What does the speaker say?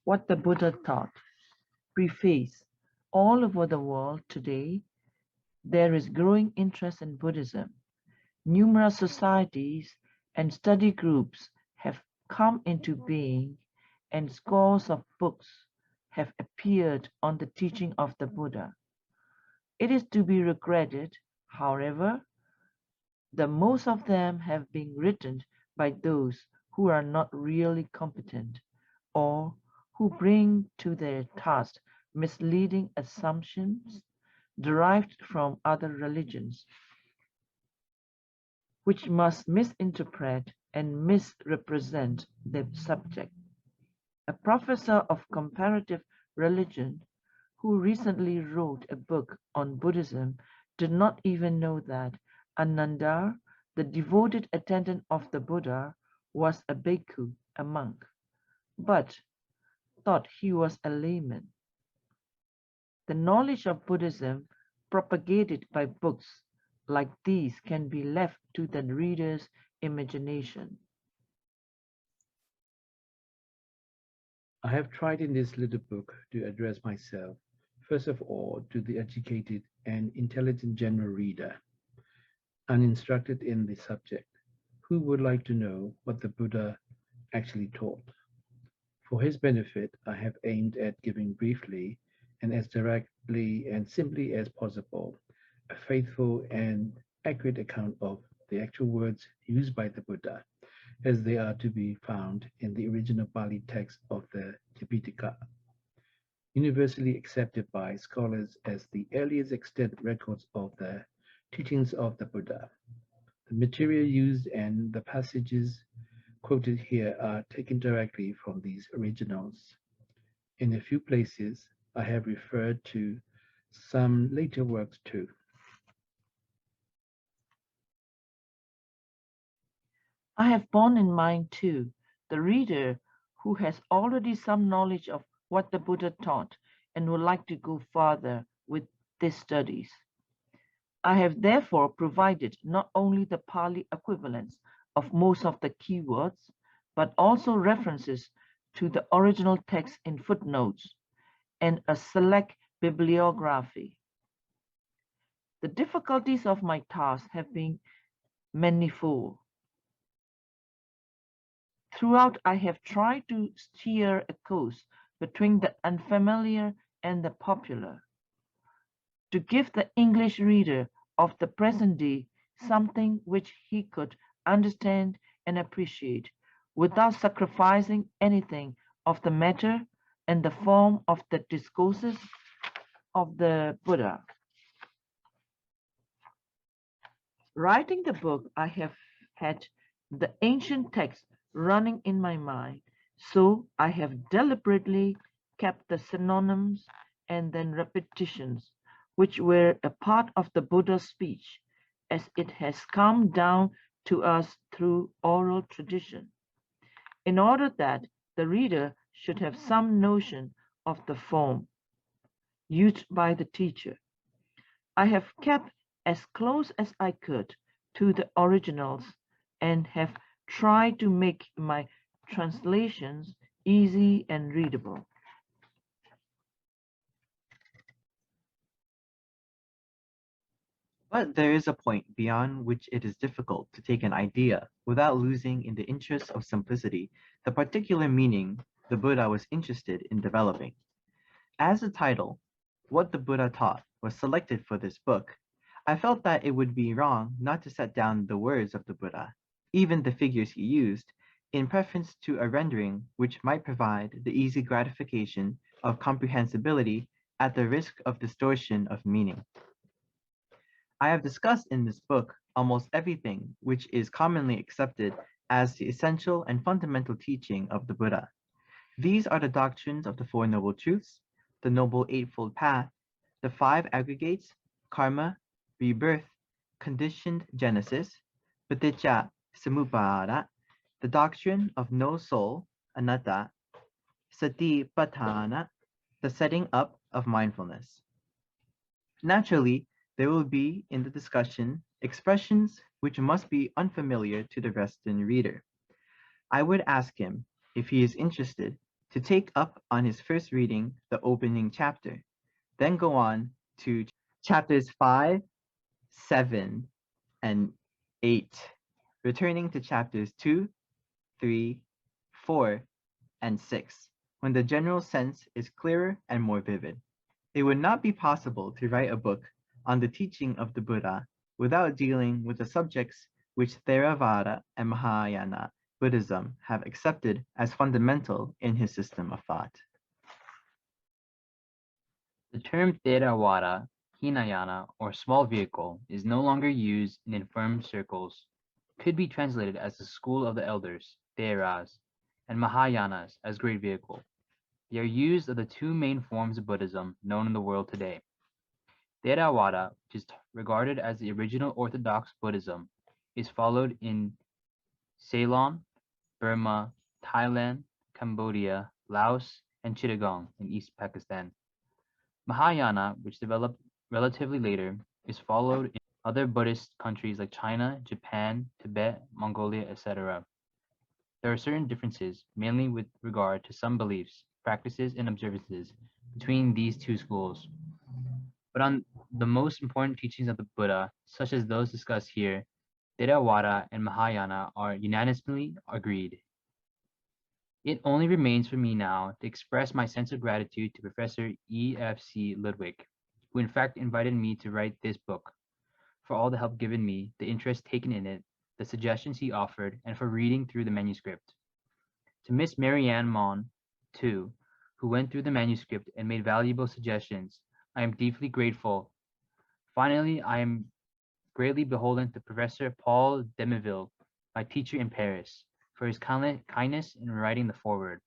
What the Buddha Taught. Preface. All over the world today, there is growing interest in Buddhism. Numerous societies and study groups have come into being, and scores of books have appeared on the teaching of the Buddha. It is to be regretted, however, that most of them have been written by those who are not really competent or who bring to their task misleading assumptions derived from other religions, which must misinterpret and misrepresent the subject. A professor of comparative religion who recently wrote a book on Buddhism did not even know that Ananda, the devoted attendant of the Buddha, was a bhikkhu, a monk, but thought he was a layman. The knowledge of Buddhism propagated by books like these can be left to the reader's imagination. I have tried in this little book to address myself, first of all, to the educated and intelligent general reader, uninstructed in the subject, who would like to know what the Buddha actually taught. For his benefit, I have aimed at giving briefly and as directly and simply as possible a faithful and accurate account of the actual words used by the Buddha, as they are to be found in the original Pali text of the Tipitaka, universally accepted by scholars as the earliest extant records of the teachings of the Buddha. The material used and the passages quoted here are taken directly from these originals. In a few places, I have referred to some later works too. I have borne in mind, too, the reader who has already some knowledge of what the Buddha taught and would like to go farther with these studies. I have therefore provided not only the Pali equivalents of most of the key words, but also references to the original text in footnotes and a select bibliography. The difficulties of my task have been manifold. Throughout, I have tried to steer a course between the unfamiliar and the popular, to give the English reader of the present day something which he could understand and appreciate without sacrificing anything of the matter and the form of the discourses of the Buddha. Writing the book, I have had the ancient text running in my mind, so I have deliberately kept the synonyms and then repetitions, which were a part of the Buddha's speech, as it has come down to us through oral tradition, in order that the reader should have some notion of the form used by the teacher. I have kept as close as I could to the originals and have tried to make my translations easy and readable. But there is a point beyond which it is difficult to take an idea without losing in the interest of simplicity the particular meaning the Buddha was interested in developing. As the title, What the Buddha Taught, was selected for this book, I felt that it would be wrong not to set down the words of the Buddha, even the figures he used, in preference to a rendering which might provide the easy gratification of comprehensibility at the risk of distortion of meaning. I have discussed in this book almost everything which is commonly accepted as the essential and fundamental teaching of the Buddha. These are the doctrines of the Four Noble Truths, the Noble Eightfold Path, the Five Aggregates, Karma, Rebirth, Conditioned Genesis, Paticca Samuppada, the doctrine of no soul, Anatta, Satipatthana, the setting up of mindfulness. Naturally, there will be in the discussion expressions which must be unfamiliar to the Western reader. I would ask him, if he is interested, to take up on his first reading the opening chapter, then go on to chapters 5, 7, and 8, returning to chapters 2, 3, 4, and 6, when the general sense is clearer and more vivid. It would not be possible to write a book on the teaching of the Buddha without dealing with the subjects which Theravada and Mahayana Buddhism have accepted as fundamental in his system of thought. The term Theravada, Hinayana, or small vehicle, is no longer used in infirm circles. Could be translated as the school of the elders, Theras, and Mahayanas as great vehicle. They are used of the two main forms of Buddhism known in the world today. Theravada, which is regarded as the original orthodox Buddhism, is followed in Ceylon, Burma, Thailand, Cambodia, Laos, and Chittagong in East Pakistan. Mahayana, which developed relatively later, is followed in other Buddhist countries like China, Japan, Tibet, Mongolia, etc. There are certain differences, mainly with regard to some beliefs, practices, and observances between these two schools. But on the most important teachings of the Buddha, such as those discussed here, Theravada and Mahayana are unanimously agreed. It only remains for me now to express my sense of gratitude to Professor E.F.C. Ludwig, who in fact invited me to write this book, for all the help given me, the interest taken in it, the suggestions he offered, and for reading through the manuscript. To Miss Marianne Mon, too, who went through the manuscript and made valuable suggestions, I am deeply grateful. Finally, I am greatly beholden to Professor Paul Demeville, my teacher in Paris, for his kindness in writing the foreword.